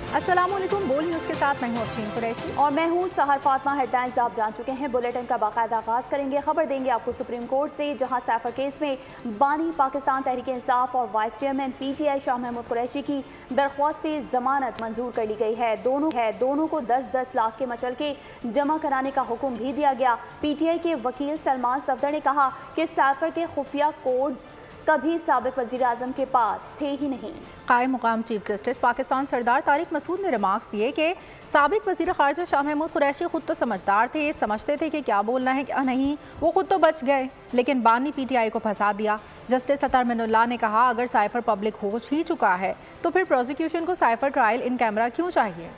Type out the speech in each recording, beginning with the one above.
अस्सलामुअलैकुम। बोल न्यूज़ के साथ मैं हूं अफरीन कुरैशी और मैं हूं सहर फातिमा। हेडलाइंस आप जान चुके हैं। बुलेटिन का बाकायदा आगाज़ करेंगे। खबर देंगे आपको सुप्रीम कोर्ट से, जहां सैफर केस में बानी पाकिस्तान तहरीक इंसाफ और vice chairman PTI Shah Mahmood Qureshi की दरख्वास्त जमानत मंजूर कर ली गई है। दोनों को 10-10 लाख के मचलके जमा कराने का हुक्म भी दिया गया। PTI के वकील सलमान सफदर ने कहा कि सैफर के खुफिया कोड्स कभी साबिक वज़ीर आज़म के पास थे ही नहीं। कायम मुकाम चीफ जस्टिस पाकिस्तान सरदार तारिक मसूद ने रिमार्क्स दिए कि साबिक वज़ीर ख़ारजा शाह महमूद कुरैशी खुद तो समझदार थे, समझते थे कि क्या बोलना है क्या नहीं। वो खुद तो बच गए, लेकिन बानी PTI को फंसा दिया। जस्टिस अतर मिनुल्लाह ने कहा, अगर साइफर पब्लिक हो ही चुका है तो फिर प्रोसिक्यूशन को साइफर ट्रायल इन कैमरा क्यों चाहिए।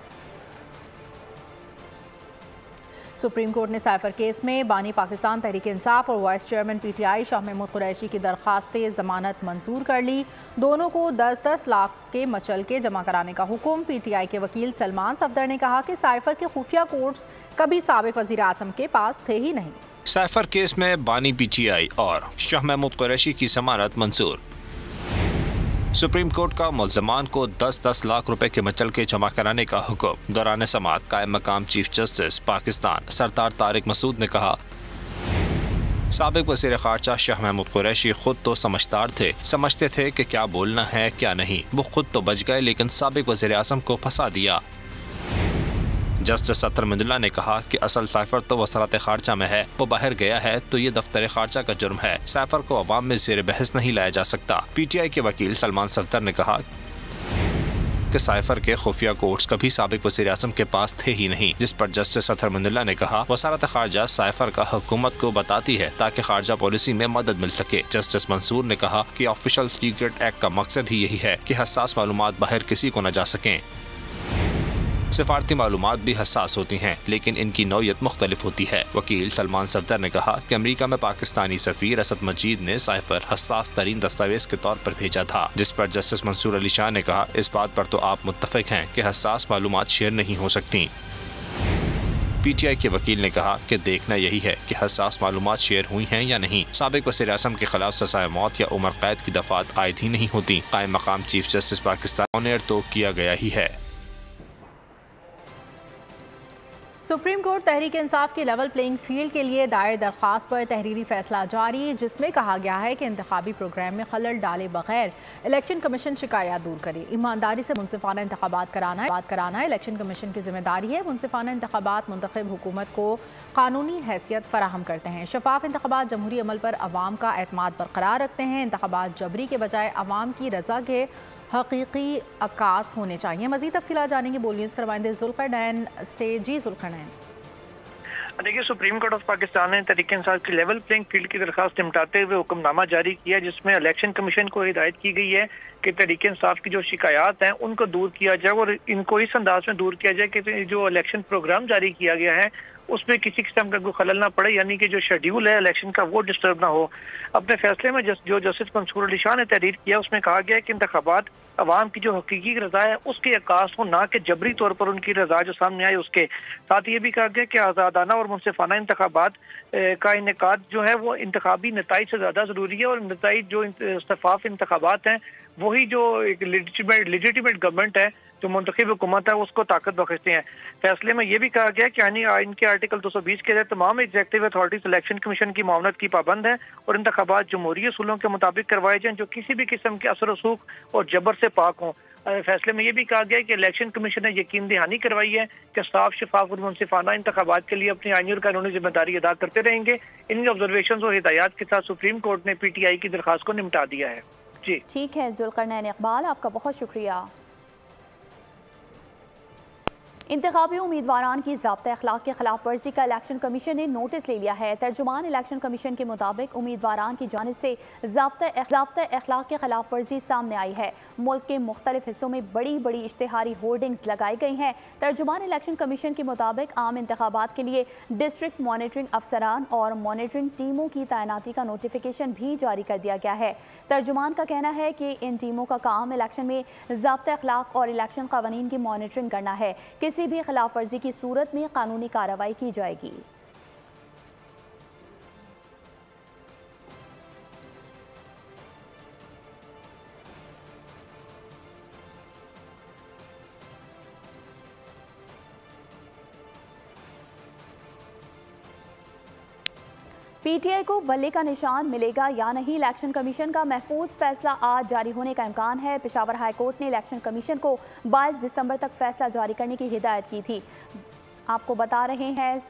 सुप्रीम कोर्ट ने साइफर केस में बानी पाकिस्तान तहरीक इंसाफ और vice chairman PTI Shah Mahmood Qureshi की दरख्वास्त जमानत मंजूर कर ली। दोनों को 10-10 लाख के मचलके जमा कराने का हुक्म। PTI के वकील सलमान सफदर ने कहा कि साइफर के खुफिया कोड्स कभी साबिक वज़ीर आज़म के पास थे ही नहीं। साइफर केस में बानी PTI और शाह महमूद कुरैशी की जमानत मंजूर। सुप्रीम कोर्ट का मुल्ज़मान को 10-10 लाख रुपए के मचलके जमा कराने का हुक्म। दौरान समाअत कायम मकाम चीफ जस्टिस पाकिस्तान सरदार तारिक मसूद ने कहा, साबिक वज़ीर ख़ारजा शाह महमूद कुरैशी खुद तो समझदार थे, समझते थे कि क्या बोलना है क्या नहीं। वो खुद तो बच गए, लेकिन साबिक वज़ीर आज़म को फंसा दिया। जस्टिस अतर मिनुल्लाह ने कहा कि असल साइफर तो वज़ारत ख़ारजा में है, वो बाहर गया है तो ये दफ्तर ख़ारजा का जुर्म है। साइफर को अवाम में ज़ेर बहस नहीं लाया जा सकता। PTI के वकील सलमान सफदर ने कहा कि साइफर के खुफिया कोड्स कभी साबिक वज़ीर आज़म के पास थे ही नहीं, जिस पर जस्टिस अतर मिनुल्लाह ने कहा, वज़ारत ख़ारजा साइफर का हुकूमत को बताती है ताकि ख़ारजा पॉलिसी में मदद मिल सके। जस्टिस मंसूर ने कहा कि ऑफिशियल सीक्रेट एक्ट का मकसद ही यही है कि हसास मालूमात बाहर किसी को न जा सकें। सिफारती मालूमात भी हसास होती हैं, लेकिन इनकी नौयत मुख्तलिफ होती है। वकील सलमान सफदर ने कहा कि अमेरिका में पाकिस्तानी सफीर असद मजीद ने साइफर हसास तरीन दस्तावेज के तौर पर भेजा था, जिस पर जस्टिस मंसूर अली शाह ने कहा, इस बात पर तो आप मुत्तफिक हैं कि हसास मालूमात शेयर नहीं हो सकती। PTI के वकील ने कहा कि देखना यही है कि हसास मालूमात शेयर हुई हैं या नहीं। साबिक वज़ीर आज़म के खिलाफ सज़ाए मौत या उम्र कैद की दफात आयद ही नहीं होती। कायम मकाम चीफ जस्टिस पाकिस्तान ऑनर तो किया गया ही है। सुप्रीम कोर्ट तहरीक इंसाफ की लेवल प्लेइंग फील्ड के लिए दायर दरख्वास्त पर तहरीरी फैसला जारी, जिसमें कहा गया है कि इंतखाबी प्रोग्राम में खलल डाले बगैर इलेक्शन कमीशन शिकायत दूर करे। ईमानदारी से मुनसिफाना इंतखाबात कराना इलेक्शन कमीशन की जिम्मेदारी है। मुनसिफाना इंतखाबात मुंतखब हुकूमत को कानूनी हैसियत फराहम करते हैं। शफाफ इंतखाबात जमहूरी अमल पर अवाम का एतमाद बरकरार रखते हैं। इंतखाबात जबरी के बजाय अवाम की रजा के हकीकी अक्कास होने चाहिए। मज़ीद तफसीलात जानेंगे। बोलिए करवाएंगे जुल्करनैन से। जी जुल्करनैन। देखिए, सुप्रीम कोर्ट ऑफ पाकिस्तान ने तहरीक इंसाफ की लेवल प्लेइंग फील्ड की दरखास्त निपटाते हुए हुक्मनामा जारी किया, जिसमें इलेक्शन कमीशन को हिदायत की गई है कि तहरीक इंसाफ की जो शिकायत हैं उनको दूर किया जाए और इनको इस अंदाज में दूर किया जाए कि जो इलेक्शन प्रोग्राम जारी किया गया है उसमें किसी किस्म का कोई खलल ना पड़े, यानी कि जो शेड्यूल है इलेक्शन का वो डिस्टर्ब ना हो। अपने फैसले में जो जस्टिस मंसूर अली शाह ने तहरीर किया उसमें कहा गया कि इंतखाबात अवाम की जो हकीकी रजा है उसके अक्कास हो, ना कि जबरी तौर पर उनकी रजा जो सामने आए उसके साथ। ये भी कहा गया कि आज़ादाना और मुनसिफाना इंतखाबात का इनेकाद जो है वो इंतखाबी नताइज से ज़्यादा ज़रूरी है और नताइज जो शफाफ इंतखाबात हैं वही जो एक लेजिटिमेट गवर्नमेंट है, जो मुंतखब हुकूमत है, उसको ताकत बख्शते हैं। फैसले में यह भी कहा गया कि आइन के आर्टिकल 220 के तहत तमाम एग्जेक्टिव अथॉरिटीज इलेक्शन कमीशन की मामलत की पाबंद है और इंतखाबात जमहूरी असूलों के मुताबिक करवाए जाएं जो किसी भी किस्म के असर रसूख और जबर से पाक हों। फैसले में यह भी कहा गया कि इलेक्शन कमीशन ने यकीन दहानी करवाई है कि साफ शफाफ और मुनसिफाना इंतखाबात के लिए अपनी आईनी और कानूनी जिम्मेदारी अदा करते रहेंगे। इन ऑब्जर्वेशन और हिदायत के साथ सुप्रीम कोर्ट ने PTI की दरखास्त को निपटा दिया है। जी ठीक है जुल्करनैन इकबाल, आपका बहुत शुक्रिया। इंतखाबी उम्मीदवारान की ज़ाब्ता अखलाक की खिलाफ वर्जी का इलेक्शन कमीशन ने नोटिस ले लिया है। तर्जुमान इलेक्शन कमीशन के मुताबिक उम्मीदवारान की जानिब से ज़ाब्ता अखलाक की खिलाफ वर्जी सामने आई है। मुल्क के मुख्तलिफ हिस्सों में बड़ी बड़ी इश्तिहारी होर्डिंग्स लगाई गई हैं। तर्जुमान इलेक्शन कमीशन के मुताबिक आम इंतखाबात के लिए डिस्ट्रिक्ट मॉनिटरिंग अफसरान और मॉनिटरिंग टीमों की तैनाती का नोटिफिकेशन भी जारी कर दिया गया है। तर्जुमान का कहना है कि इन टीमों का काम इलेक्शन में ज़ाब्ता अखलाक और इलेक्शन कवानीन की मॉनिटरिंग करना है। किसी भी खिलाफ वर्जी की सूरत में कानूनी कार्रवाई की जाएगी। पीटीआई को बल्ले का निशान मिलेगा या नहीं, इलेक्शन कमीशन का महफूज फैसला आज जारी होने का इम्कान है। पेशावर हाई कोर्ट ने इलेक्शन कमीशन को 22 दिसंबर तक फैसला जारी करने की हिदायत की थी। आपको बता रहे हैं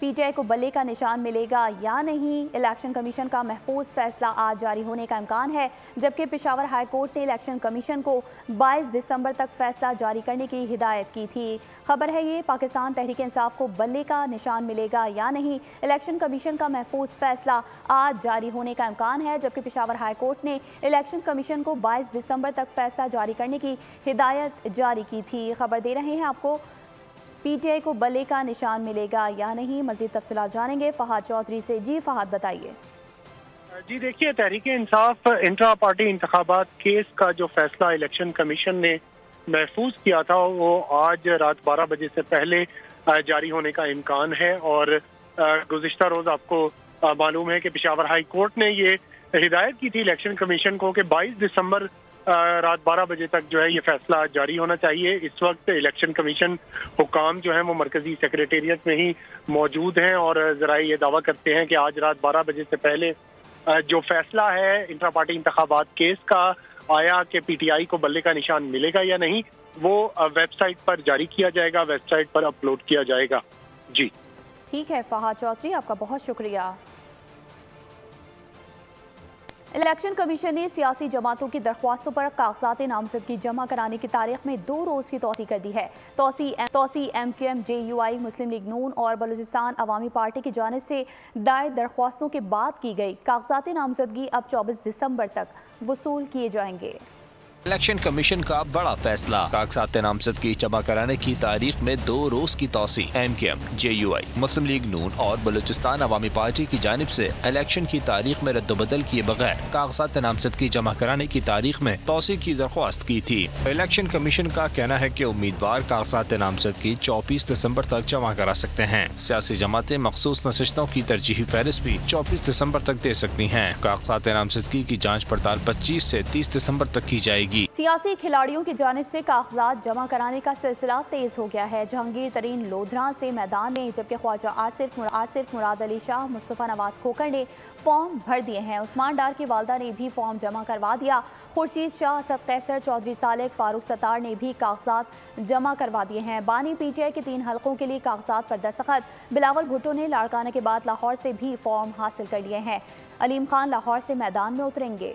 पीटीआई को बल्ले का निशान मिलेगा या नहीं, इलेक्शन कमीशन का महफूज फैसला आज जारी होने का इम्कान है, जबकि पेशावर हाई कोर्ट ने इलेक्शन कमीशन को 22 दिसंबर तक फैसला जारी करने की हिदायत की थी। खबर है ये, पाकिस्तान तहरीक इंसाफ को बल्ले का निशान मिलेगा या नहीं, इलेक्शन कमीशन का महफूज फैसला आज जारी होने का इम्कान है, जबकि पेशावर हाई कोर्ट ने इलेक्शन कमीशन को 22 दिसंबर तक फैसला जारी करने की हिदायत जारी की थी। खबर दे रहे हैं आपको, पीटीआई को बल्ले का निशान मिलेगा या नहीं। मजीद तफसीलात जानेंगे फहाद चौधरी से। जी फहाद, बताइए। जी देखिए, तहरीक इंसाफ इंट्रा पार्टी इंतखाबात केस का जो फैसला इलेक्शन कमीशन ने महफूज किया था वो आज रात 12 बजे से पहले जारी होने का इम्कान है। और गुज़िश्ता रोज आपको मालूम है कि पेशावर हाई कोर्ट ने ये हिदायत की थी इलेक्शन कमीशन को कि 22 दिसंबर रात 12 बजे तक जो है ये फैसला जारी होना चाहिए। इस वक्त इलेक्शन कमीशन हुकाम जो है वो मरकजी सेक्रेटेरिएट में ही मौजूद हैं और जरा ये दावा करते हैं कि आज रात 12 बजे से पहले जो फैसला है इंट्रा पार्टी इंतखाबात केस का आया कि पीटीआई को बल्ले का निशान मिलेगा या नहीं, वो वेबसाइट पर जारी किया जाएगा, वेबसाइट पर अपलोड किया जाएगा। जी ठीक है फहाद चौधरी, आपका बहुत शुक्रिया। इलेक्शन कमीशन ने सियासी जमातों की दरख्वास्तों पर कागजात नामजदगी जमा कराने की तारीख में 2 रोज़ की तोसी कर दी है। तोसी MQM, JUI, मुस्लिम लीग नून और बलूचिस्तान अवामी पार्टी की जानिब से दायर दरख्वास्तों के बाद की गई कागजात नामजदगी अब 24 दिसंबर तक वसूल किए जाएंगे। इलेक्शन कमीशन का बड़ा फैसला, कागजात नामजदगी जमा कराने की तारीख में 2 रोज की तोसी। MQM, JUI, मुस्लिम लीग नून और बलूचिस्तान अवामी पार्टी की जानिब से इलेक्शन की तारीख में रद्दबदल किए बगैर कागजात नामजदगी जमा कराने की तारीख में तोसी की दरख्वास्त की थी। इलेक्शन कमीशन का कहना है कि उम्मीदवार कागजात नामजदगी 24 दिसंबर तक जमा करा सकते हैं। सियासी जमातें मखसूस नशिस्तों की तरजीही फहरिस्त भी 24 दिसंबर तक दे सकती हैं। कागजात नामजदगी की जाँच पड़ताल 25 से 30 दिसंबर तक की जाएगी। सियासी खिलाड़ियों की जानिब से कागजात जमा कराने का सिलसिला तेज हो गया है। जहांगीर तरीन लोधरा से मैदान में, जबकि ख्वाजा आसिफ, मुराद अली शाह, मुस्तफ़ा नवाज खोखर ने फॉर्म भर दिए हैं। उस्मान डार की वालदा ने भी फॉर्म जमा करवा दिया। खुर्शीद शाह, असद कैसर, चौधरी सालेक, फारूक सत्तार ने भी कागजात जमा करवा दिए हैं। बानी पीटीआई के 3 हलकों के लिए कागजात पर दस्तखत। बिलावल भुट्टो ने लाड़काना के बाद लाहौर से भी फॉर्म हासिल कर लिए हैं। अलीम खान लाहौर से मैदान में उतरेंगे।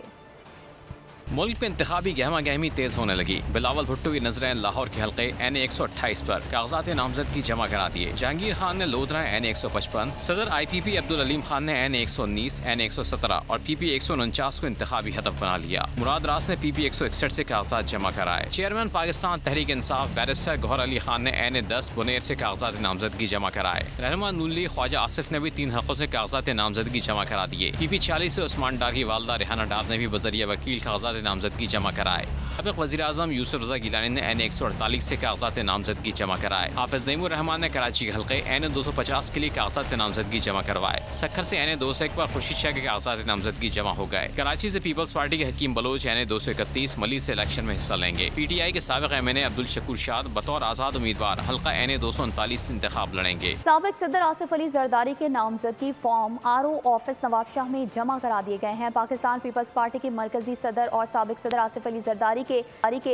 मुल्क में इंतखाबी गहमा गहमी तेज होने लगी। बिलावल भुट्टो की नजरें लाहौर के हल्के NA 128 पर कागजात नामजदगी जमा करा दिए। जहांगीर खान ने लोधरा NA 155, सदर IPP अब्दुल अलीम खान ने NA 119, NA 117 और PP 149 को इंतखाबी हदफ बना लिया। मुराद रास ने PP 161 से कागजात जमा कराए। चेयरमैन पाकिस्तान तहरीक इंसाफ बैरिस्टर गौहर अली खान ने NA 10 बुनेर से कागजात नामजदगी जमा कराए। रहनुमा नून लीग ख्वाजा आसिफ ने भी 3 हलकों से कागजात नामजदगी जमा करा दिए। PP 40 से उस्मान डार की वालदा रेहाना डार ने भी बजरिया वकील कागजात नामजदगी जमा कराए। साबिक वज़ीर आज़म यूसुफ रज़ा गिलानी ने NA 148 से कागजात नामजदगी जमा कराए। हाफिज नईमुर रहमान ने कराची के हल्के NA 250 के लिए कागजात नामजदगी जमा करवाए। सक्खर से NA 201 पर खुर्शीद शाह के कागजात नामजदगी जमा हो गए। कराची से पीपल्स पार्टी के हकीम बलोच NA 231 मलिक से इलेक्शन में हिस्सा लेंगे। PTI के साबिक MNA अब्दुल शकूर शाद बतौर आज़ाद उम्मीदवार हल्का NA 239 इंतखाब लड़ेंगे। साबिक सदर आसिफ अली जरदारी के नामजदगी फॉर्म RO ऑफिस नवाबशाह में जमा करा दिए गए हैं। पाकिस्तान पीपल्स पार्टी के मरकजी सदर और साबिक सदर आसिफ अली जरदारी के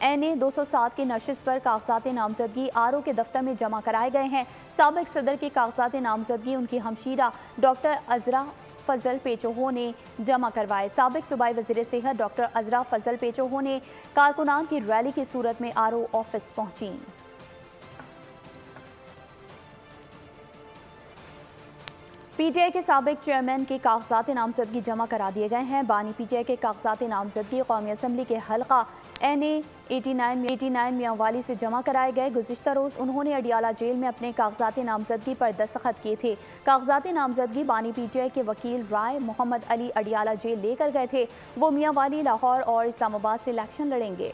NA 207 के नशिस्त पर कागजात नामजदगी RO के दफ्तर में जमा कराए गए हैं। साबिक सदर के कागजात नामजदगी उनकी हमशीरा डॉक्टर अजरा फजल पेचोहो ने जमा करवाए। साबिक सूबाई वज़ीर सेहत डॉक्टर अजरा फजल पेचोहो ने कारकुनान की रैली की सूरत में RO ऑफिस पहुंची। PTI के साबिक चेयरमैन के कागजात नामजदगी जमा करा दिए गए हैं। बानी PTI के कागजात नामजदगी कौमी असम्बली के हल्का NA 89 मियांवाली से जमा कराए गए। गुज़िश्ता रोज़ उन्होंने अडियाला जेल में अपने कागजात नामजदगी पर दस्तखत किए थे। कागजात नामजदगी बानी PTI के वकील राय मोहम्मद अली अडियाला जेल लेकर गए थे। वो मियांवाली, लाहौर और इस्लामाबाद से इलेक्शन लड़ेंगे।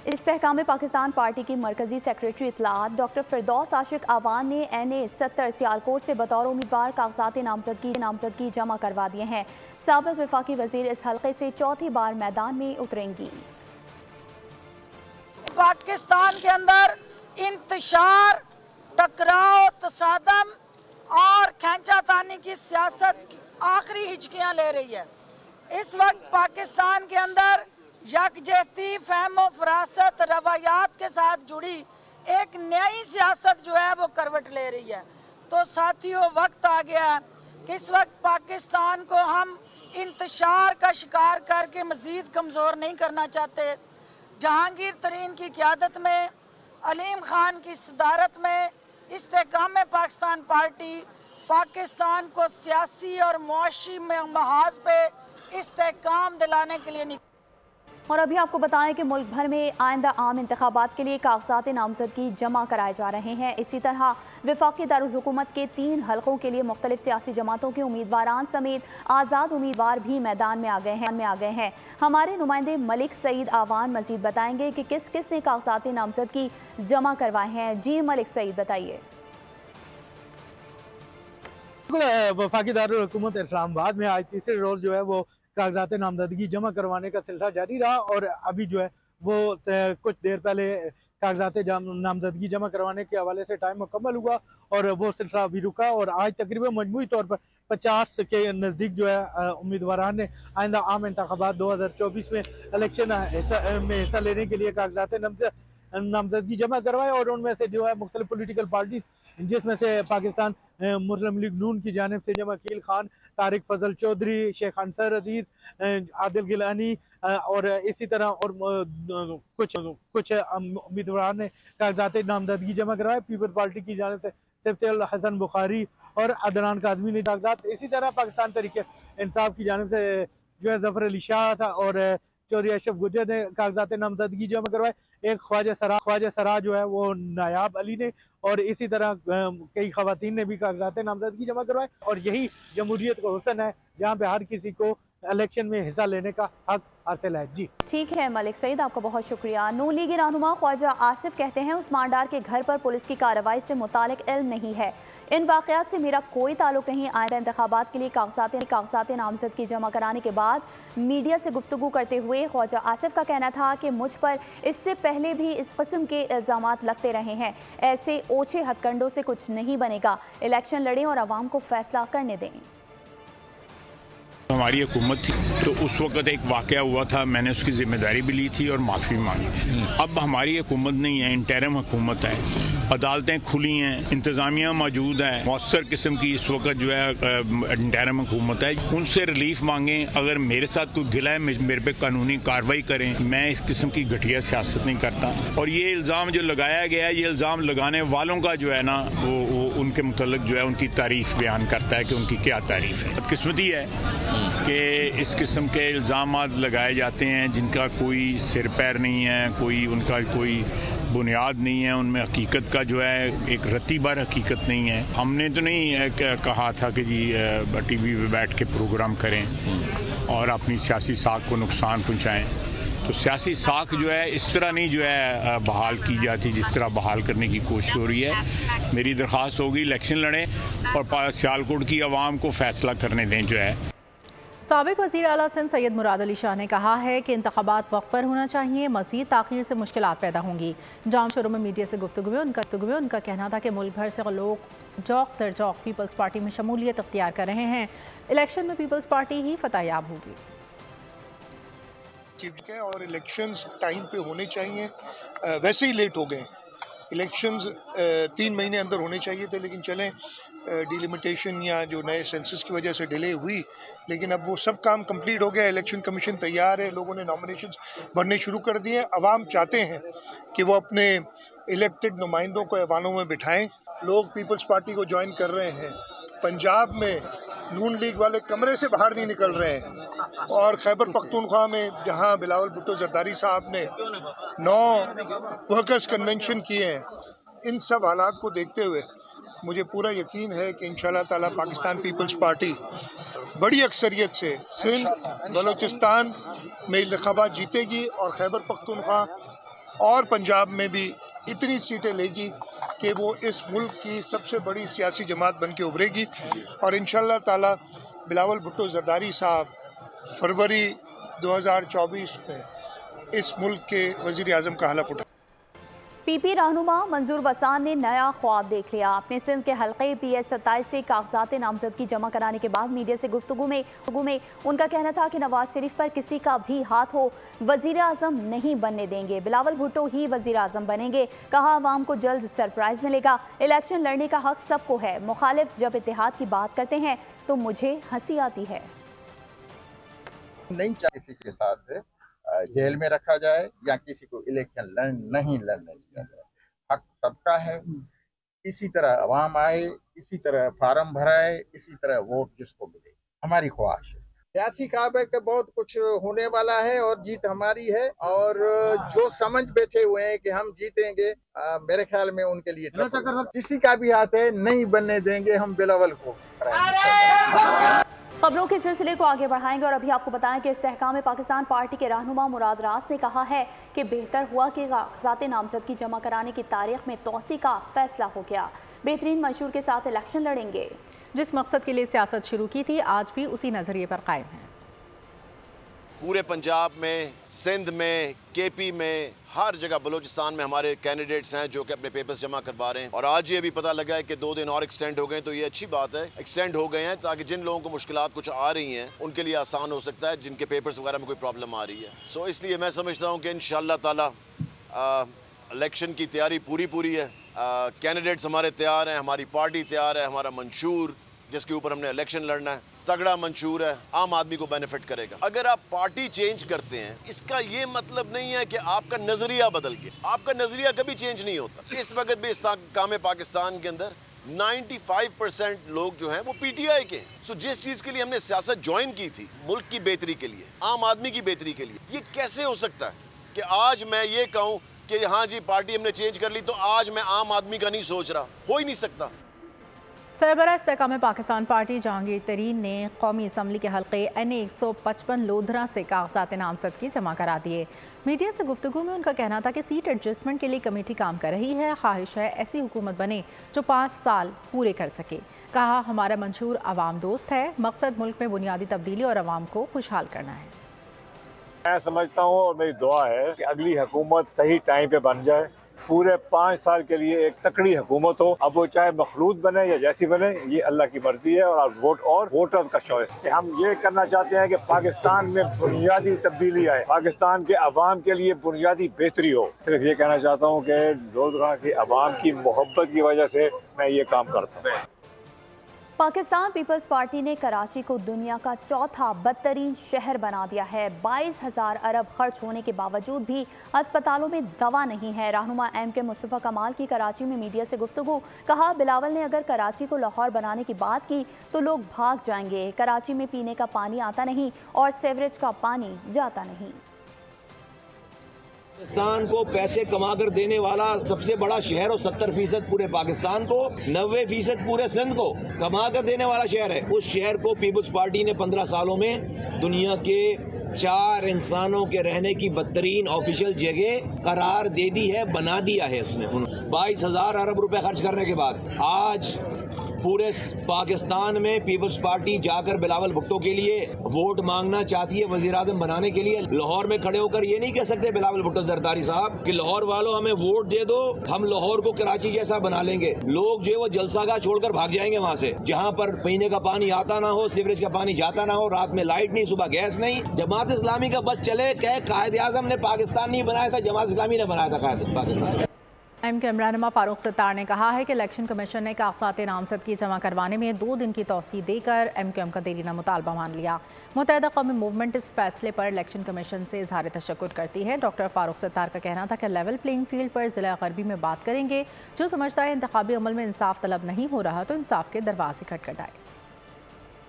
इस्तेहकाम पाकिस्तान पार्टी की मरकजी सेक्रेटरी इतलात डॉक्टर फिरदौस आशिक आवान ने NA 70 सियालकोट से बतौर उम्मीदवार कागजात नामजदगी जमा करवा दिए हैं। साबिक वफाकी वजीर इस हल्के से चौथी बार मैदान में उतरेंगी। पाकिस्तान के अंदर इंतशार टकराव, तसादम और खींचातानी की सियासत आखिरी हिचकियाँ ले रही है। इस वक्त पाकिस्तान के अंदर यकजहती, फहम फरासत, रवायात के साथ जुड़ी एक नई सियासत जो है वो करवट ले रही है। तो साथियों, वक्त आ गया है कि इस वक्त पाकिस्तान को हम इंतशार का शिकार करके मज़ीद कमज़ोर नहीं करना चाहते। जहांगीर तरीन की क़यादत में, अलीम खान की सदारत में इस्तेकाम पाकिस्तान पार्टी पाकिस्तान को सियासी और मुआशी महाज पे इस्तेकाम दिलाने के लिए और अभी आपको बताएं कि मुल्क भर में आइंदा आम इंतखाबात के लिए कागजात नामजदगी जमा कराए जा रहे हैं। इसी तरह वफाकी दारुल हुकूमत के 3 हलकों के लिए मुख्तलिफ सियासी जमातों के उम्मीदवारान समेत आज़ाद उम्मीदवार भी मैदान में आ गए हैं। हमारे नुमाइंदे मलिक सईद आवान मजीद बताएंगे कि किस किस ने कागजात नामजदगी जमा करवाए हैं। जी मलिक सईद, बताइए। वफाकी दारुल हुकूमत इस्लामाबाद में आज तीसरे रोज जो है वो कागजात नामजदगी जमा करवाने का सिलसिला जारी रहा और अभी जो है वो कुछ देर पहले कागजात नामजदगी जमा करवाने के हवाले से टाइम मुकम्मल हुआ और वो सिलसिला अभी रुका और आज तकरीबन मजमूई तौर पर 50 के नज़दीक जो है उम्मीदवारान ने आइंदा आम इंतखाबात 2024 में इलेक्शन में हिस्सा लेने के लिए कागजात नामजदगी जमा करवाए और उनमें से जो है मुख्तलिफ पोलिटिकल पार्टीज, जिसमें से पाकिस्तान मुस्लिम लीग नून की जानिब से जमा अकील खान, तारिक फजल चौधरी, शेख अंसर अजीज, आदिल गिलानी और इसी तरह और कुछ उम्मीदवार ने कागजात नामजदगी जमा करवाए। पीपल्स पार्टी की जानिब से सिफ्त हसन बुखारी और अदनान काज़मी ने कागजात, इसी तरह पाकिस्तान तहरीक इंसाफ की जानिब से जो है जफर अली शाह और चौधरी अशरफ गुजर ने कागजात नामजदगी जमा करवाए। एक ख्वाजा सरा जो है वो नायाब अली ने और इसी तरह कई खवातीन ने भी कागजात नामजदगी जमा करवाए और यही जमहूरियत का हुस्न है जहाँ पे हर किसी को इलेक्शन में हिस्सा लेने का हक हासिल है। जी ठीक है मलिक सईद, आपका बहुत शुक्रिया। नून लीगी रहनुमा ख्वाजा आसिफ कहते हैं उस्मान डार के घर पर पुलिस की कार्रवाई से मुतालिक इल्म नहीं है। इन वाक़यात से मेरा कोई ताल्लुक नहीं। आइंदा इंतखाबात के लिए कागजात नामजदगी जमा कराने के बाद मीडिया से गुफ्तगू करते हुए ख्वाजा आसिफ का कहना था कि मुझ पर इससे पहले भी इस किस्म के इल्ज़ामात लगते रहे हैं। ऐसे ओछे हथकंडों से कुछ नहीं बनेगा। इलेक्शन लड़ें और आवाम को फैसला करने दें। हमारी हुकूमत थी तो उस वक्त एक वाक़या हुआ था, मैंने उसकी जिम्मेदारी भी ली थी और माफ़ी भी मांगी थी। अब हमारी हुकूमत नहीं है, इंटरिम हुकूमत है, अदालतें खुली हैं, इंतज़ामिया मौजूद है, मौसर किस्म की इस वक्त जो है इंटरिम हुकूमत है। उनसे रिलीफ मांगें। अगर मेरे साथ कोई गिला है मेरे पे कानूनी कार्रवाई करें। मैं इस किस्म की घटिया सियासत नहीं करता और ये इल्ज़ाम जो लगाया गया है, ये इल्ज़ाम लगाने वालों का जो है ना वो उनके मुतल्लिक जो है उनकी तारीफ बयान करता है कि उनकी क्या तारीफ है। बदकिस्मती है कि इस किस्म के इल्ज़ाम लगाए जाते हैं जिनका कोई सिर पैर नहीं है, कोई उनका कोई बुनियाद नहीं है, उनमें हकीकत का जो है एक रत्ती भर हकीकत नहीं है। हमने तो नहीं कहा था कि जी टीवी पे बैठ के प्रोग्राम करें और अपनी सियासी साख को नुकसान पहुँचाएँ। तो सियासी साख जो है इस तरह नहीं जो है बहाल की जाती जिस तरह बहाल करने की कोशिश हो रही है। मेरी दरख्वास्त होगी इलेक्शन लड़ें और सियालकोट की आवाम को फैसला करने दें। जो है साबिक वज़ीर आला सिंध सैयद मुराद अली शाह ने कहा है कि इंतखाबात वक्त पर होना चाहिए, मज़ीद ताख़ीर से मुश्किलात पैदा होंगी। जाम शुरू में मीडिया से गुफ्तगू में उनका कहना था कि मुल्क भर से लोग जौक दर जौक पीपल्स पार्टी में शमूलियत अख्तियार कर रहे हैं। इलेक्शन में पीपल्स पार्टी ही फतहयाब होगी और इलेक्शंस टाइम पे होने चाहिए। वैसे ही लेट हो गए इलेक्शंस, 3 महीने अंदर होने चाहिए थे, लेकिन चलें डिलिमिटेशन या जो नए सेंसस की वजह से डिले हुई, लेकिन अब वो सब काम कंप्लीट हो गया। इलेक्शन कमीशन तैयार है, लोगों ने नॉमिनेशंस भरने शुरू कर दिए। अवाम चाहते हैं कि वो अपने इलेक्टेड नुमाइंदों को ऐवानों में बिठाएं। लोग पीपल्स पार्टी को ज्वाइन कर रहे हैं। पंजाब में नून लीग वाले कमरे से बाहर नहीं निकल रहे हैं और खैबर पख्तूनख्वा में जहां बिलावल भुट्टो जरदारी साहब ने 9 वर्कर्स कन्वेंशन किए हैं, इन सब हालात को देखते हुए मुझे पूरा यकीन है कि इंशाल्लाह ताला पाकिस्तान पीपल्स पार्टी बड़ी अक्सरियत से सिंध बलूचिस्तान में इंतखाबात जीतेगी और खैबर पख्तूनख्वा और पंजाब में भी इतनी सीटें लेगी कि वो इस मुल्क की सबसे बड़ी सियासी जमात बन के उभरेगी और इंशाल्लाह ताला बिलावल भुट्टो जरदारी साहब फरवरी 2024 में इस मुल्क के वज़ीर आज़म का हलफ उठा। PP रहनुमा मंजूर बसान ने नया ख्वाब देख लिया। अपने सिंध के हल्के PS 27 से कागजात नामजदगी जमा कराने के बाद मीडिया से गुफ्तगू में उनका कहना था कि नवाज शरीफ पर किसी का भी हाथ हो वजीर आजम नहीं बनने देंगे, बिलावल भुट्टो ही वजीर आजम बनेंगे। कहा आवाम को जल्द सरप्राइज मिलेगा, इलेक्शन लड़ने का हक सबको है, मुखालिफ जब इत्तेहाद की बात करते हैं तो मुझे हंसी आती है। नहीं चाहे किसी के साथ जेल में रखा जाए या किसी को इलेक्शन नहीं लड़ने दिया जाए, हक सबका है। इसी तरह आवाम आए, इसी तरह फार्म भराए, इसी तरह वोट जिसको मिले, हमारी ख्वाहिश है। सियासी ख्वाब है कि बहुत कुछ होने वाला है और जीत हमारी है, और जो समझ बैठे हुए हैं कि हम जीतेंगे, मेरे ख्याल में उनके लिए किसी का भी हाथ है नहीं बनने देंगे हम बिलावल को। खबरों के सिलसिले को आगे बढ़ाएंगे और अभी आपको बताएं कि इस्तेहकाम पाकिस्तान पार्टी के रहनुमा मुराद रास ने कहा है कि बेहतर हुआ कि कागजात नामजदगी जमा कराने की तारीख में तोसी का फैसला हो गया। बेहतरीन मंशूर के साथ इलेक्शन लड़ेंगे। जिस मकसद के लिए सियासत शुरू की थी आज भी उसी नजरिए पर कायम है। पूरे पंजाब में, सिंध में, KP में, हर जगह बलूचिस्तान में हमारे कैंडिडेट्स हैं जो कि अपने पेपर्स जमा करवा रहे हैं। और आज ये भी पता लगा है कि 2 दिन और एक्सटेंड हो गए, तो ये अच्छी बात है, एक्सटेंड हो गए हैं ताकि जिन लोगों को मुश्किलात कुछ आ रही हैं उनके लिए आसान हो सकता है, जिनके पेपर्स वगैरह में कोई प्रॉब्लम आ रही है। सो इसलिए मैं समझता हूँ कि इंशाअल्लाह ताला इलेक्शन की तैयारी पूरी है। कैंडिडेट्स हमारे तैयार हैं, हमारी पार्टी तैयार है, हमारा मंशूर जिसके ऊपर हमने इलेक्शन लड़ना है तगड़ा मंशूर है, आम आदमी को बेनिफिट करेगा। अगर आप पार्टी चेंज करते हैं इसका ये मतलब नहीं है कि आपका नजरिया बदल गया, आपका नजरिया कभी चेंज नहीं होता। इस वक्त भी इस्तेहकाम पाकिस्तान के अंदर 95% लोग जो हैं वो PTI के हैं। सो जिस चीज के लिए हमने सियासत ज्वाइन की थी, मुल्क की बेहतरी के लिए, आम आदमी की बेहतरी के लिए, ये कैसे हो सकता है कि आज मैं ये कहूँ कि हाँ जी पार्टी हमने चेंज कर ली तो आज मैं आम आदमी का नहीं सोच रहा, हो ही नहीं सकता। सरबराह इस्तेहकाम पाकिस्तान पार्टी जहांगीर तरीन ने कौमी असम्बली के हल्के NA 155 लोधरा से कागजात नामजदगी जमा करा दिए। मीडिया से गुफ्तगू में उनका कहना था कि सीट एडजस्टमेंट के लिए कमेटी काम कर रही है, ख्वाहिश है ऐसी हुकूमत बने जो 5 साल पूरे कर सके। कहा हमारा मंशूर अवाम दोस्त है, मकसद मुल्क में बुनियादी तब्दीली और अवाम को खुशहाल करना है। मैं समझता हूँ और मेरी दुआ है कि अगली हुकूमत सही टाइम पे बन जाए, पूरे 5 साल के लिए एक तकड़ी हुकूमत हो। अब वो चाहे मखलूत बने या जैसी बने, ये अल्लाह की मर्जी है और वोटर्स का चॉइस है। हम ये करना चाहते हैं कि पाकिस्तान में बुनियादी तब्दीली आए, पाकिस्तान के अवाम के लिए बुनियादी बेहतरी हो। सिर्फ ये कहना चाहता हूँ कि लोधरा के अवाम की मोहब्बत की वजह से मैं ये काम करता हूँ। पाकिस्तान पीपल्स पार्टी ने कराची को दुनिया का चौथा बदतरीन शहर बना दिया है। 22,000 अरब खर्च होने के बावजूद भी अस्पतालों में दवा नहीं है। रहनुमा MK मुस्तफ़ा कमाल की कराची में मीडिया से गुफ्तगू। कहा बिलावल ने अगर कराची को लाहौर बनाने की बात की तो लोग भाग जाएंगे। कराची में पीने का पानी आता नहीं और सीवरेज का पानी जाता नहीं। पाकिस्तान को पैसे कमाकर देने वाला सबसे बड़ा शहर और 70% पूरे पाकिस्तान को, 90% पूरे सिंध को कमाकर देने वाला शहर है। उस शहर को पीपल्स पार्टी ने 15 सालों में दुनिया के 4 इंसानों के रहने की बदतरीन ऑफिशियल जगह करार दे दी है, बना दिया है। उसने 22,000 अरब रुपए खर्च करने के बाद आज पूरे पाकिस्तान में पीपल्स पार्टी जाकर बिलावल भुट्टो के लिए वोट मांगना चाहती है वजीर आज़म बनाने के लिए। लाहौर में खड़े होकर ये नहीं कह सकते बिलावल भुट्टो जरदारी साहब कि लाहौर वालों हमें वोट दे दो, हम लाहौर को कराची जैसा बना लेंगे। लोग जो है वो जलसागाह छोड़कर भाग जाएंगे वहाँ से, जहाँ पर पीने का पानी आता ना हो, सीवरेज का पानी जाता ना हो, रात में लाइट नहीं, सुबह गैस नहीं। जमात इस्लामी का बस चले, कहे कायद आज़म ने पाकिस्तान नहीं बनाया था, जमात इस्लामी ने बनाया था कायद पाकिस्तान। MK रहनुमा फारूक सत्तार ने कहा है कि इलेक्शन कमीशन ने कागजात नामजदगी जमा करवाने में 2 दिन की तौसीह देकर MQM का देरीना मुतालबा मान लिया। मुत्तहिदा कौमी मूवमेंट इस फैसले पर इलेक्शन कमीशन से इजहार तशक्कुर करती है। डॉक्टर फारूक सत्तार का कहना था कि लेवल प्लेइंग फील्ड पर ज़िला गरबी में बात करेंगे। जो समझता है इंतखाबी अमल में इंसाफ तलब नहीं हो रहा तो इंसाफ के दरवाजे खटखटाए।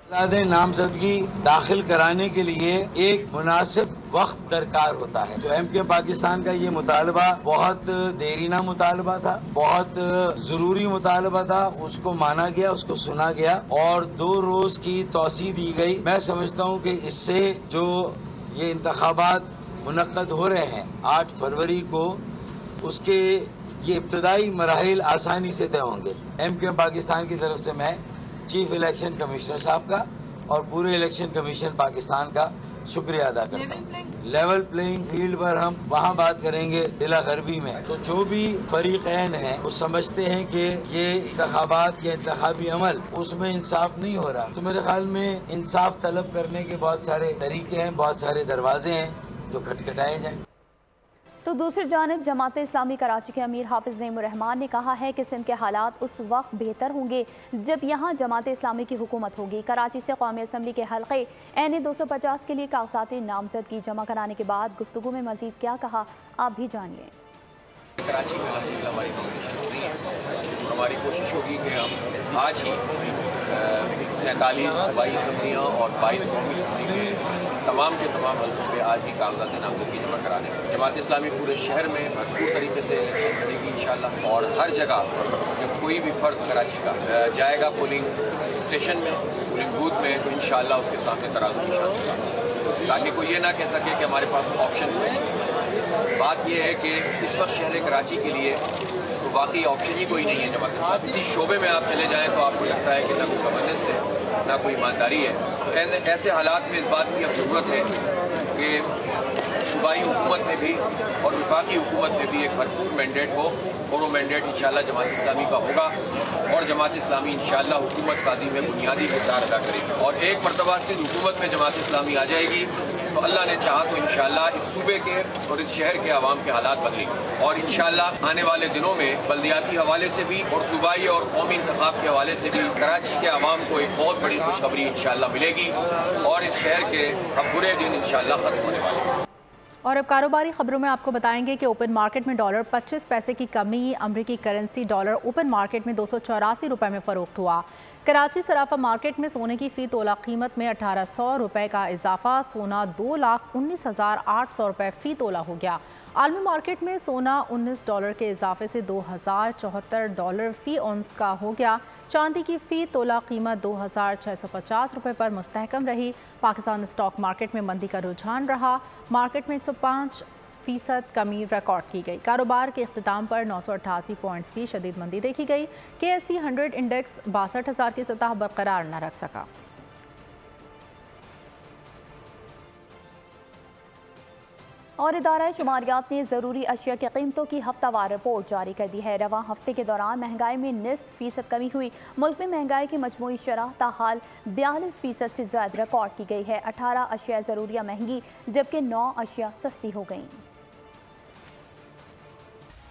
नामजदगी दाखिल कराने के लिए एक मुनासिब वक्त दरकार होता है। तो MK पाकिस्तान का ये मुतालबा बहुत देरीना मुतालबा था, बहुत जरूरी मुतालबा था, उसको माना गया, उसको सुना गया और 2 रोज की तौसीह दी गई। मैं समझता हूँ कि इससे जो ये इंतखाबात मुनक्कद हो रहे हैं 8 फरवरी को, उसके ये इब्तदाई मराहिल आसानी से तय होंगे। MK पाकिस्तान की तरफ से मैं चीफ इलेक्शन कमिश्नर साहब का और पूरे इलेक्शन कमीशन पाकिस्तान का शुक्रिया अदा करता हूँ। लेवल प्लेइंग फील्ड पर हम वहाँ बात करेंगे जिला गरबी में, तो जो भी फरीकैन हैं वो समझते हैं कि ये इंतखाबात या इंतखाबी अमल उसमें इंसाफ नहीं हो रहा, तो मेरे ख्याल में इंसाफ तलब करने के बहुत सारे तरीके हैं, बहुत सारे दरवाजे हैं जो खटखटाए जाएं। तो दूसरी जानिब जमात इस्लामी कराची के अमीर हाफिज नईमुर रहमान ने कहा है कि सिंध के हालात उस वक्त बेहतर होंगे जब यहाँ जमात इस्लामी की हुकूमत होगी। कराची से कौमी असम्बली के हल्के NA 250 के लिए कागजात नामजदगी जमा कराने के बाद गुफ्तगू में मजीद क्या कहा, आप भी जानिए। कराची में हमारी नॉमिनेशन होती है, हमारी कोशिश होगी कि हम आज ही 47 सूबाई असम्बलियाँ और 22 कौमी असम्बली के तमाम के तमाम हल्कों पे आज ही कागजात नामजदगी जमा कराने हैं। जमात इस्लामी पूरे शहर में भरपूर तरीके से इलेक्शन लड़ेगी इंशाल्लाह, और हर जगह जब कोई भी फर्द कराची का जाएगा पोलिंग स्टेशन में, पोलिंग बूथ में, तो इंशाल्लाह उसके सामने तराजू निशान होगा, ताकि कोई ये ना कह सके कि हमारे पास ऑप्शन नहीं। बात यह है कि इस वक्त शहर कराची के लिए तो वाकई ऑप्शन ही कोई नहीं है जमात इस्लामी। इस शोबे में आप चले जाएँ तो आपको लगता है कि ना कोई गवर्नेंस है ना कोई ईमानदारी है। तो ऐसे हालात में इस बात की अब ज़रूरत है कि सूबाई हुकूमत में भी और वफाकी हुकूमत में भी एक भरपूर मैंडेट हो, और वो मैंडेट इंशाल्लाह जमात इस्लामी का होगा, और जमात इस्लामी इंशाल्लाह हुकूमत साजी में बुनियादी किरदार अदा करेगी। और एक मरतबा से हुकूमत में जमात इस्लामी आ जाएगी तो अल्लाह ने चाहा तो इंशाल्लाह इस सूबे के और इस शहर के आवाम के हालात बदलेंगे, और इंशाल्लाह आने वाले दिनों में बल्दियाती हवाले से भी और सूबाई और कौमी इंतखाब के हवाले से भी कराची के आवाम को एक बहुत बड़ी खुशखबरी इंशाल्लाह मिलेगी, और इस शहर के अब बुरे दिन इंशाल्लाह खत्म होने वाले हैं। और अब कारोबारी खबरों में आपको बताएंगे कि ओपन मार्केट में डॉलर 25 पैसे की कमी, अमरीकी करेंसी डॉलर ओपन मार्केट में 284 रुपये में फ़रोख्त हुआ। कराची सराफा मार्केट में सोने की फ़ी तोला कीमत में 1800 रुपये का इजाफा, सोना 2,19,800 रुपये फ़ी तोला हो गया। आलमी मार्केट में सोना $19 के इजाफे से $2,074 फ़ी औंस का हो गया। चांदी की फ़ी तोला कीमत 2,650 रुपये पर मुस्तहकम रही। पाकिस्तान स्टॉक मार्केट में मंदी का रुझान रहा, मार्केट में 105% कमी रिकॉर्ड की गई। कारोबार के इख्तिताम पर 988 पॉइंट्स की शदीद मंदी देखी गई। KSE 100 इंडेक्स 62,000 की सतह बरकरार न रख सका। और इदारा शुमारियात ने ज़रूरी अशिया की कीमतों की हफ्तावार रिपोर्ट जारी कर दी है। रवां हफ्ते के दौरान महंगाई में 0.5% कमी हुई। मुल्क में महंगाई की मजमूई शरह ताहाल 42% से ज़्यादा रिकॉर्ड की गई है। 18 अशिया ज़रूरिया महंगी जबकि 9 अशिया सस्ती हो गईं।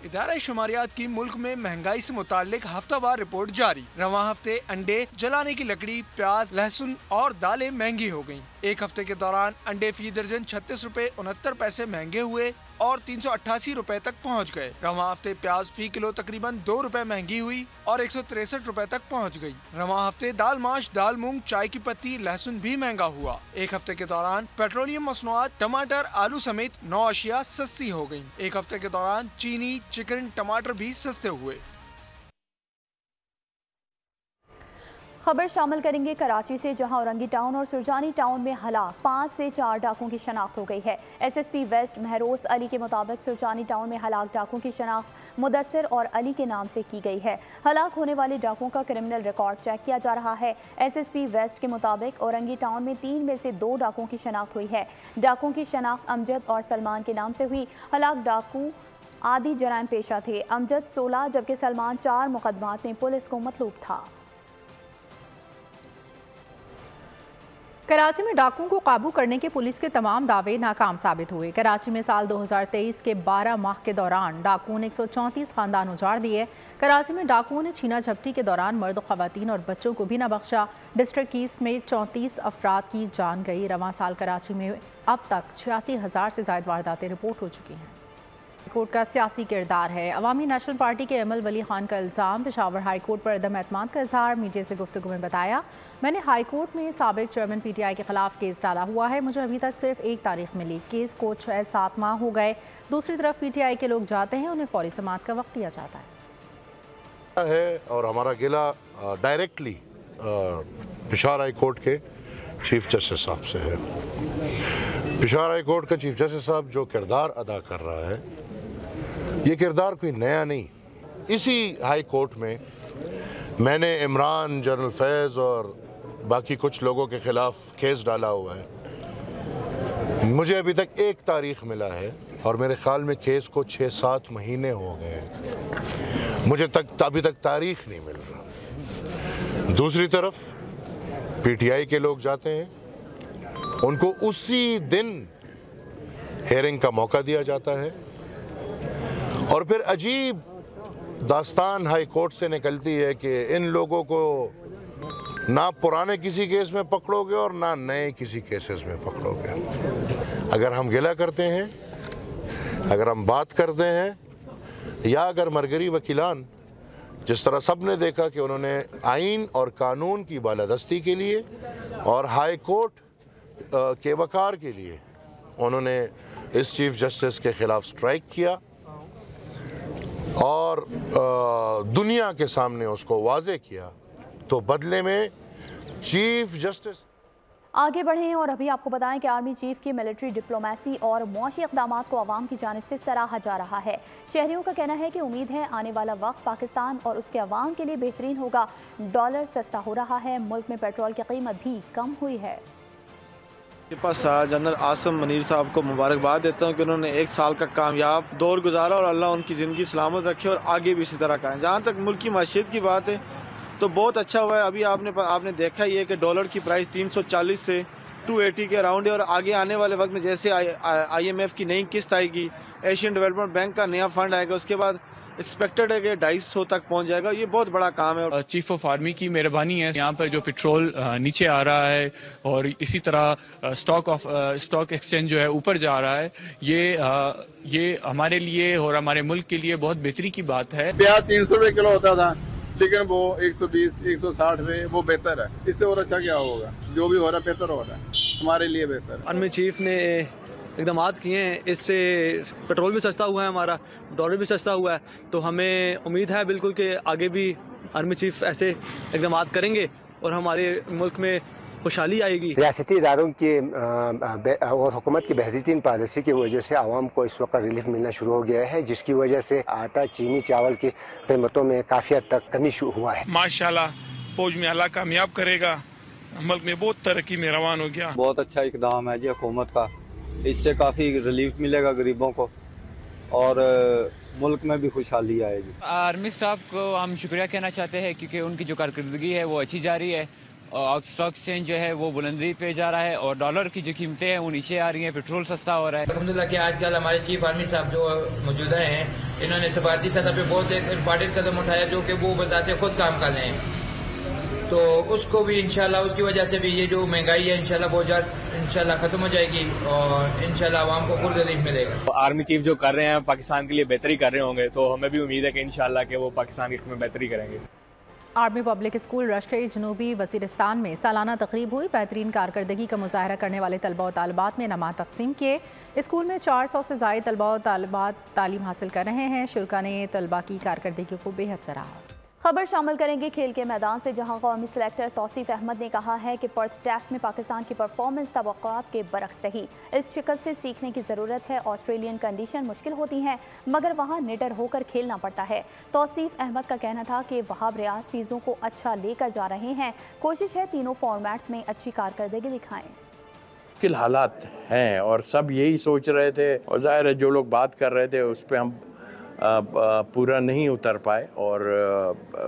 इदारा शुमारियात की मुल्क में महंगाई से मुताल्लिक हफ्तावार रिपोर्ट जारी। रवां हफ्ते अंडे, जलाने की लकड़ी, प्याज, लहसुन और दालें महंगी हो गईं। एक हफ्ते के दौरान अंडे फी दर्जन 36 रुपए 69 पैसे महंगे हुए और 388 रुपए तक पहुंच गए। रवां हफ्ते प्याज फी किलो तकरीबन 2 रुपए महंगी हुई और 163 रुपए तक पहुंच गई। रवां हफ्ते दाल माश, दाल मूंग, चाय की पत्ती, लहसुन भी महंगा हुआ। एक हफ्ते के दौरान पेट्रोलियम मसनूआत, टमाटर, आलू समेत 9 अशिया सस्ती हो गयी। एक हफ्ते के दौरान चीनी, चिकन, टमाटर भी सस्ते हुए। खबर शामिल करेंगे कराची से, जहां औरंगी टाउन और सुरजानी टाउन में हलाक 5 से 4 डाकुओं की शनाख्त हो गई है। SSP वेस्ट महरोज अली के मुताबिक सुरजानी टाउन में हलाक डाकुओं की शनाख्त मुदस्सिर और अली के नाम से की गई है। हलाक होने वाले डाकुओं का क्रिमिनल रिकॉर्ड चेक किया जा रहा है। SSP वेस्ट के मुताबिक औरंगी टाउन में 3 में से 2 डाकुओं की शनाख्त हुई है। डाकुओं की शनाख्त अमजद और सलमान के नाम से हुई। हलाक डाकू आदि जराइम पेशा थे। अमजद 16 जबकि सलमान 4 मुकदमात में पुलिस को मतलूब था। कराची में डाकुओं को काबू करने के पुलिस के तमाम दावे नाकाम साबित हुए। कराची में साल 2023 के 12 माह के दौरान डाकुओं ने 134 खानदान उजाड़ दिए। कराची में डाकुओं ने छीना झपटी के दौरान मर्द, खवातीन और बच्चों को भी न बख्शा। डिस्ट्रिक्ट ईस्ट में 34 अफराद की जान गई। रवां साल कराची में अब तक 86,000 से ज़ायद वारदातें रिपोर्ट हो चुकी हैं। कोर्ट का सियासी किरदार है। अवामी नेशनल पार्टी के एमएल वली खान का इल्ज़ाम, पेशावर हाई कोर्ट पर अदम एतमाद का इजहार। मीडिया से गुफ्तगू में बताया, मैंने हाई कोर्ट में साबिक चेयरमैन PTI के खिलाफ केस डाला हुआ है। मुझे अभी तक सिर्फ एक तारीख मिली। केस को 6-7 माह हो गए। दूसरी तरफ PTI के लोग जाते हैं, उन्हें फौरी समाअत का वक्त दिया जाता है। और हमारा गिला डायरेक्टली पेशावर हाई कोर्ट के चीफ जस्टिस साहब से है। पेशावर हाई कोर्ट का चीफ जस्टिस साहब जो किरदार अदा कर रहा है, ये किरदार कोई नया नहीं। इसी हाई कोर्ट में मैंने इमरान, जनरल फैज़ और बाकी कुछ लोगों के ख़िलाफ़ केस डाला हुआ है। मुझे अभी तक एक तारीख मिला है और मेरे ख्याल में केस को 6-7 महीने हो गए हैं। मुझे अभी तक तारीख नहीं मिल रहा। दूसरी तरफ पीटीआई के लोग जाते हैं, उनको उसी दिन हेयरिंग का मौका दिया जाता है और फिर अजीब दास्तान हाई कोर्ट से निकलती है कि इन लोगों को ना पुराने किसी केस में पकड़ोगे और ना नए किसी केसेस में पकड़ोगे। अगर हम गिला करते हैं, अगर हम बात करते हैं, या अगर मरगरी वकीलान जिस तरह सब ने देखा कि उन्होंने आइन और कानून की बालादस्ती के लिए और हाई कोर्ट के वकार के लिए उन्होंने इस चीफ जस्टिस के खिलाफ स्ट्राइक किया और दुनिया के सामने उसको वाजे किया, तो बदले में चीफ जस्टिस आगे बढ़ें और अभी आपको बताएं कि आर्मी चीफ की मिलिट्री डिप्लोमेसी और मुआशी इक़दामात को अवाम की जानिब से सराहा जा रहा है। शहरियों का कहना है कि उम्मीद है आने वाला वक्त पाकिस्तान और उसके अवाम के लिए बेहतरीन होगा। डॉलर सस्ता हो रहा है, मुल्क में पेट्रोल की कीमत भी कम हुई है। के पास जनरल आसम मनीर साहब को मुबारकबाद देता हूँ कि उन्होंने 1 साल का कामयाब दौर गुजारा और अल्लाह उनकी ज़िंदगी सलामत रखे और आगे भी इसी तरह का है। जहाँ तक मुल्क की माशियत की बात है तो बहुत अच्छा हुआ है। अभी आपने देखा ही है कि डॉलर की प्राइस 340 से 280 के अराउंड है और आगे आने वाले वक्त में जैसे IMF की नई किस्त आएगी, एशियन डेवलपमेंट बैंक का नया फंड आएगा, उसके बाद एक्सपेक्टेड है कि 250 तक पहुंच जाएगा। ये बहुत बड़ा काम है। चीफ ऑफ आर्मी की मेहरबानी है, यहाँ पर जो पेट्रोल नीचे आ रहा है और इसी तरह स्टॉक एक्सचेंज जो है ऊपर जा रहा है, ये हमारे लिए और हमारे मुल्क के लिए बहुत बेहतरी की बात है। प्याज 300 रुपए किलो होता था, लेकिन वो 120-160 में वो बेहतर है। इससे और अच्छा क्या होगा? जो भी हो रहा है बेहतर हो रहा है, हमारे लिए बेहतर है। आर्मी चीफ ने इकदाम किए हैं, इससे पेट्रोल भी सस्ता हुआ है, हमारा डॉलर भी सस्ता हुआ है, तो हमें उम्मीद है बिल्कुल कि आगे भी आर्मी चीफ ऐसे इकदाम करेंगे और हमारे मुल्क में खुशहाली आएगी। रियासती इदारों की और हुकूमत की बेहतरीन पॉलिसी की वजह से आवाम को इस वक्त रिलीफ मिलना शुरू हो गया है, जिसकी वजह से आटा, चीनी, चावल की कीमतों में काफ़ी हद तक कमी हुआ है। माशाल्लाह फौज में अल्लाह कामयाब करेगा, मुल्क में बहुत तरक्की में रवान हो गया। बहुत अच्छा इकदाम है जी हुकूमत का, इससे काफ़ी रिलीफ मिलेगा गरीबों को और मुल्क में भी खुशहाली आएगी। आर्मी स्टाफ को हम शुक्रिया कहना चाहते हैं क्योंकि उनकी जो कारकर्दगी है वो अच्छी जा रही है और स्टॉक एक्सचेंज जो है वो बुलंदी पे जा रहा है और डॉलर की जो कीमतें हैं वो नीचे आ रही हैं, पेट्रोल सस्ता हो रहा है। अल्हम्दुलिल्लाह कि आजकल हमारे चीफ आर्मी साहब जो मौजूदा हैं, इन्होंने सफारती सतह पे बहुत एक इम्पोर्टेंट कदम उठाया जो कि वो बताते खुद काम कर रहे हैं, तो उसको भी इंशाल्लाह उसकी वजह से भी ये जो महंगाई है इंशाल्लाह बहुत जल्द इंशाल्लाह खत्म हो जाएगी और इंशाल्लाह आवाम को फुल रिलीफ मिलेगा। तो आर्मी चीफ जो कर रहे हैं पाकिस्तान के लिए बेहतरी कर रहे होंगे, तो हमें भी उम्मीद है कि इंशाल्लाह कि वो पाकिस्तान में बेहतरी करेंगे। आर्मी पब्लिक स्कूल रश के जनूबी वजीरिस्तान में सालाना तकरीब हुई। बेहतरीन कारकर्दगी का मुजाहरा करने वाले तलबा और तालिबात में इनामात तकसीम किए। स्कूल में 400 से ज़ायद तलबा और तालिबात तालीम हासिल कर रहे हैं। शुरा ने तलबा की कारकर्दगी को बेहद सराहा। खबर शामिल करेंगे खेल के मैदान से, जहां कौमी सिलेक्टर तौसीफ अहमद ने कहा है कि पर्थ टेस्ट में पाकिस्तान की परफॉर्मेंस तवक्कुआत के बरक्स रही। इस शिकस्त से सीखने की ज़रूरत है। ऑस्ट्रेलियन कंडीशन मुश्किल होती हैं मगर वहां निडर होकर खेलना पड़ता है। तौसीफ अहमद का कहना था कि वहाब रियाज चीज़ों को अच्छा लेकर जा रहे हैं। कोशिश है तीनों फॉर्मेट्स में अच्छी कारकर्दगी दिखाएं। मुश्किल हालात हैं और सब यही सोच रहे थे और जाहिर है जो लोग बात कर रहे थे उस पर हम पूरा नहीं उतर पाए और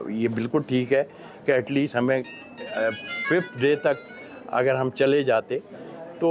ये बिल्कुल ठीक है कि एटलीस्ट हमें 5th डे तक अगर हम चले जाते तो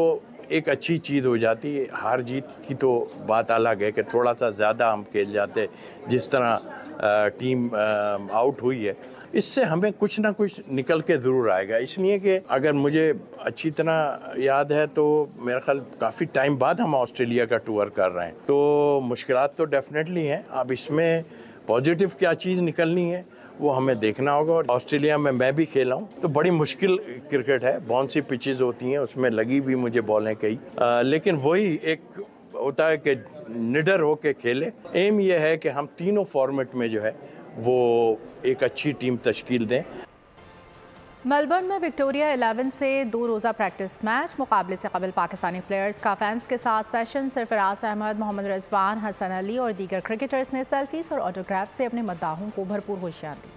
एक अच्छी चीज़ हो जाती। हार जीत की तो बात अलग है कि थोड़ा सा ज़्यादा हम खेल जाते, जिस तरह टीम आउट हुई है, इससे हमें कुछ ना कुछ निकल के ज़रूर आएगा। इसलिए कि अगर मुझे अच्छी तरह याद है तो मेरा ख्याल काफ़ी टाइम बाद हम ऑस्ट्रेलिया का टूर कर रहे हैं, तो मुश्किलात तो डेफिनेटली हैं। अब इसमें पॉजिटिव क्या चीज़ निकलनी है वो हमें देखना होगा। और ऑस्ट्रेलिया में मैं भी खेला हूँ तो बड़ी मुश्किल क्रिकेट है, बहुत सी पिचेज़ होती हैं, उसमें लगी भी मुझे बॉलें कई, लेकिन वही एक होता है कि निडर हो के खेले। एम ये है कि हम तीनों फॉर्मेट में जो है वो एक अच्छी टीम तश्कील दें। मेलबर्न में विक्टोरिया 11 से 2 रोज़ा प्रैक्टिस मैच। मुकाबले से कबल पाकिस्तानी प्लेयर्स का फैंस के साथ सेशन। सरफराज अहमद, मोहम्मद रिजवान, हसन अली और दीगर क्रिकेटर्स ने सेल्फीज और ऑटोग्राफ से अपने मद्दाहों को भरपूर खुशियाँ दी।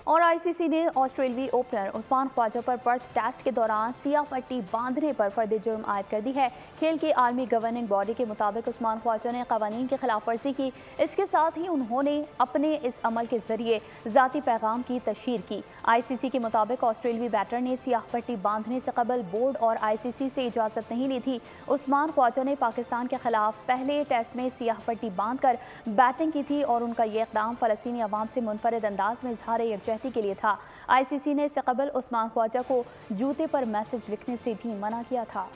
और आईसीसी ने ऑस्ट्रेलियाई ओपनर उस्मान ख्वाजा पर पर्थ टेस्ट के दौरान सियाह पट्टी बांधने पर फर्द जुर्म आयद कर दी है। खेल की आलमी गवर्निंग बॉडी के मुताबिक उस्मान ख्वाजा ने कवानीन की खिलाफ वर्जी की। इसके साथ ही उन्होंने अपने इस अमल के जरिए ज़ाती पैगाम की तशहीर की। आईसीसी के मुताबिक ऑस्ट्रेलियाई बैटर ने सियाह पट्टी बांधने से कबल बोर्ड और आईसीसी से इजाज़त नहीं ली थी। उस्मान ख्वाजा ने पाकिस्तान के खिलाफ पहले टेस्ट में सियाह पट्टी बांधकर बैटिंग की थी और उनका यह इक़दाम फ़लस्तीनी अवाम से मुनफरिद अंदाज में इज़हार यकजहती के लिए था। आईसीसी ने इससे कबल उस्मान ख्वाजा को जूते पर मैसेज लिखने से भी मना किया था।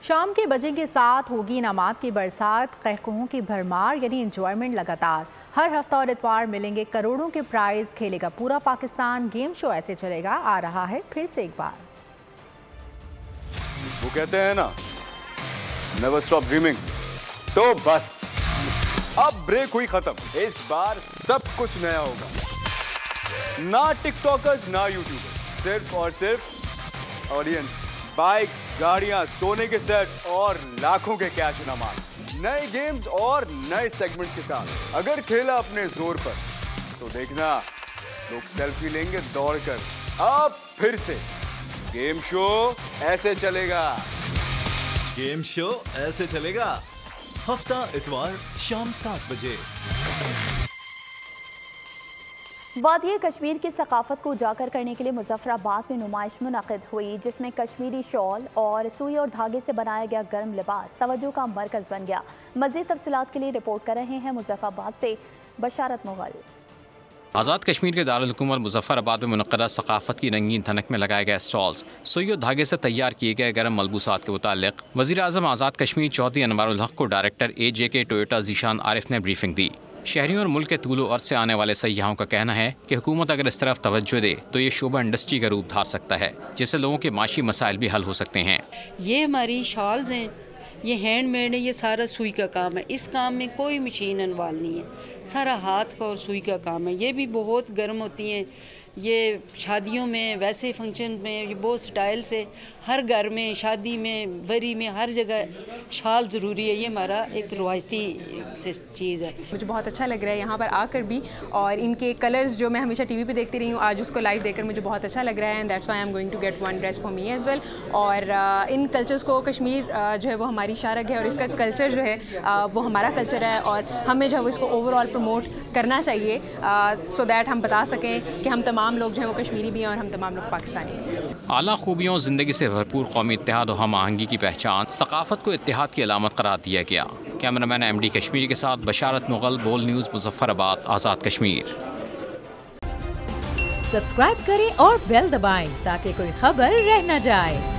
शाम के बजे के साथ होगी इनामात की बरसात, कहकहों की भरमार यानी एंजॉयमेंट लगातार। हर हफ्ता और इतवार मिलेंगे करोड़ों के प्राइज, खेलेगा पूरा पाकिस्तान। गेम शो ऐसे चलेगा, आ रहा है फिर से एक बार। वो कहते हैं ना, नेवर स्टॉप ड्रीमिंग। तो बस अब ब्रेक हुई खत्म। इस बार सब कुछ नया होगा। ना टिकटॉकर्स ना यूट्यूबर्स, सिर्फ और सिर्फ ऑडियंस, बाइक्स, गाड़ियां, सोने के सेट और लाखों के कैश इनामात, नए गेम्स और नए सेगमेंट्स के साथ। अगर खेला अपने जोर पर तो देखना लोग सेल्फी लेंगे दौड़कर। अब फिर से गेम शो ऐसे चलेगा। गेम शो ऐसे चलेगा, हफ्ता इतवार शाम 7 बजे। वादिया कश्मीर की सकाफत को उजागर करने के लिए मुजफ्फराबाद में नुमाइश मुनक़िद हुई, जिसमें कश्मीरी शॉल और सुई और धागे से बनाया गया गर्म लिबास तवज्जो का मरकज़ बन गया। मज़ीद तफसीलात के लिए रिपोर्ट कर रहे हैं मुजफ्फराबाद से बशारत मुग़ल। आज़ाद कश्मीर के दारुल हुकूमत मुजफ्फराबाद में मुनक़्क़दा सकाफ़त की रंगीन थनक में लगाए गए स्टॉल्स, सुई और धागे से तैयार किए गए गर्म मलबूसात के मुतालिक वज़ीर आज़म आज़ाद कश्मीर चौधरी अनवारुल हक को director AJK Toyota Zeeshan Arif ने ब्रीफिंग दी। शहरियों और मुल्क के तूलो अर्ज़ से आने वाले सयाहों का कहना है कि हुकूमत अगर इस तरफ तवज्जो दे तो ये शोबा इंडस्ट्री का रूप धार सकता है, जिससे लोगों के माशी मसाइल भी हल हो सकते हैं। ये हमारी शॉल्स हैं, ये हैंडमेड है, ये सारा सुई का काम है। इस काम में कोई मशीन इन्वॉल्व नहीं है, सारा हाथ का और सुई का काम है। ये भी बहुत गर्म होती हैं। ये शादियों में, वैसे फंक्शन में, ये बहुत स्टाइल से हर घर में, शादी में, वरी में, हर जगह शाल ज़रूरी है। ये हमारा एक रवायती चीज़ है। मुझे बहुत अच्छा लग रहा है यहाँ पर आकर भी, और इनके कलर्स जो मैं हमेशा टीवी पे देखती रही हूँ, आज उसको लाइव देखकर मुझे बहुत अच्छा लग रहा है। And that's why I am going to get one dress for me as well. और इन कल्चर्स को कश्मीर जो है वो हमारी शारग है, और इसका कल्चर जो है वो हमारा कल्चर है, और हमें जो है वो इसको ओवरऑल प्रमोट करना चाहिए सो दैट हम बता सकें कि हम तमाम लोग जो हैं वो कश्मीरी भी हैं और हम तमाम लोग पाकिस्तानी भी हैं। आला खूबियों, ज़िंदगी से भरपूर कौमी इत्तेहाद और हम आहंगी की पहचान, सकाफत को इत्तेहाद की अलामत करार दिया गया। कैमरामैन MD कश्मीर के साथ बशारत मुग़ल, बोल न्यूज़, मुजफ्फराबाद, आज़ाद कश्मीर। सब्सक्राइब करें और बेल दबाएं ताकि कोई खबर रह न जाए।